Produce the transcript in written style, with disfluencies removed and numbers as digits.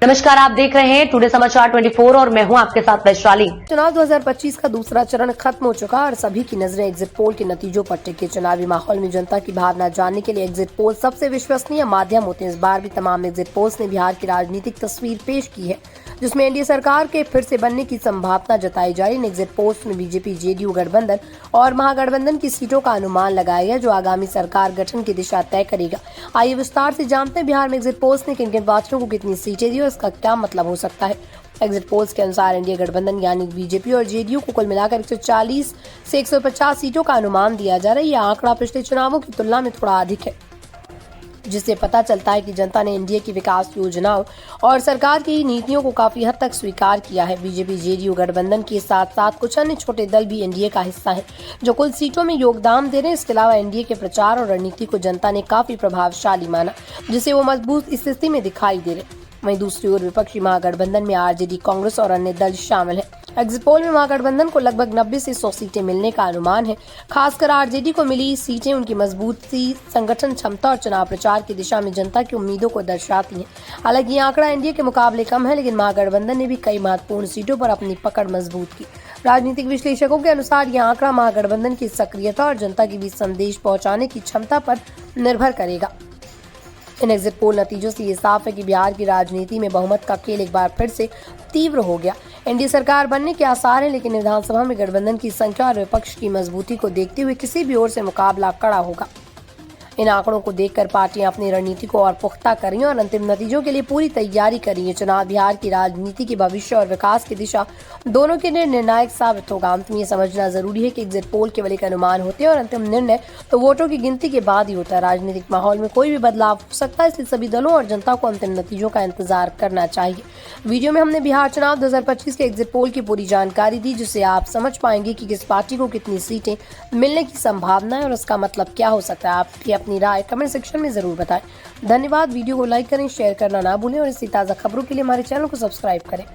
नमस्कार, आप देख रहे हैं टुडे समाचार 24 और मैं हूं आपके साथ वैशाली। चुनाव 2025 का दूसरा चरण खत्म हो चुका और सभी की नजरें एग्जिट पोल के नतीजों पर टिकी। चुनावी माहौल में जनता की भावना जानने के लिए एग्जिट पोल सबसे विश्वसनीय माध्यम होते हैं। इस बार भी तमाम एग्जिट पोल्स ने बिहार की राजनीतिक तस्वीर पेश की है, जिसमें एनडीए सरकार के फिर से बनने की संभावना जताई जा रही है। एग्जिट पोल्स में बीजेपी जेडीयू गठबंधन और महागठबंधन की सीटों का अनुमान लगाया गया, जो आगामी सरकार गठन की दिशा तय करेगा। आइए विस्तार से जानते हैं बिहार में एग्जिट पोल्स ने किन किन पार्टियों को कितनी सीटें दी और इसका क्या मतलब हो सकता है। एग्जिट पोल्स के अनुसार एनडीए गठबंधन यानी बीजेपी और जेडीयू को कुल मिलाकर 140 से 150 सीटों का अनुमान दिया जा रहा है। यह आंकड़ा पिछले चुनावों की तुलना में थोड़ा अधिक है, जिससे पता चलता है कि जनता ने एनडीए की विकास योजनाओं और सरकार की नीतियों को काफी हद तक स्वीकार किया है। बीजेपी जेडीयू गठबंधन के साथ साथ कुछ अन्य छोटे दल भी एनडीए का हिस्सा हैं, जो कुल सीटों में योगदान दे रहे हैं। इसके अलावा एनडीए के प्रचार और रणनीति को जनता ने काफी प्रभावशाली माना, जिसे वो मजबूत स्थिति में दिखाई दे रहे। वहीं दूसरी ओर विपक्षी महागठबंधन में आरजेडी, कांग्रेस और अन्य दल शामिल हैं। एग्जिट पोल में महागठबंधन को लगभग 90 से 100 सीटें मिलने का अनुमान है। खासकर आरजेडी को मिली सीटें उनकी मजबूती, संगठन क्षमता और चुनाव प्रचार की दिशा में जनता की उम्मीदों को दर्शाती हैं। हालांकि ये आंकड़ा एनडीए के मुकाबले कम है, लेकिन महागठबंधन ने भी कई महत्वपूर्ण सीटों पर अपनी पकड़ मजबूत की। राजनीतिक विश्लेषकों के अनुसार यह आंकड़ा महागठबंधन की सक्रियता और जनता के बीच संदेश पहुंचाने की क्षमता पर निर्भर करेगा। इन एग्जिट पोल नतीजों से ये साफ है कि बिहार की राजनीति में बहुमत का खेल एक बार फिर से तीव्र हो गया। एनडीए सरकार बनने के आसार हैं, लेकिन विधानसभा में गठबंधन की संख्या और विपक्ष की मजबूती को देखते हुए किसी भी ओर से मुकाबला कड़ा होगा। इन आंकड़ों को देखकर पार्टियां अपनी रणनीति को और पुख्ता कर रही हैं और अंतिम नतीजों के लिए पूरी तैयारी कर रही है। चुनाव बिहार की राजनीति के भविष्य और विकास की दिशा दोनों के लिए निर्णायक साबित होगा। अंत में ये समझना जरूरी है कि एग्जिट पोल केवल एक अनुमान होते हैं और अंतिम निर्णय तो वोटों की गिनती के बाद ही होता है। राजनीतिक माहौल में कोई भी बदलाव हो सकता है, इसलिए सभी दलों और जनता को अंतिम नतीजों का इंतजार करना चाहिए। वीडियो में हमने बिहार चुनाव 2025 के एग्जिट पोल की पूरी जानकारी दी, जिससे आप समझ पाएंगे कि किस पार्टी को कितनी सीटें मिलने की संभावना है और उसका मतलब क्या हो सकता है। आपकी अपनी राय कमेंट सेक्शन में जरूर बताएं। धन्यवाद। वीडियो को लाइक करें, शेयर करना ना भूलें और इसी ताज़ा खबरों के लिए हमारे चैनल को सब्सक्राइब करें।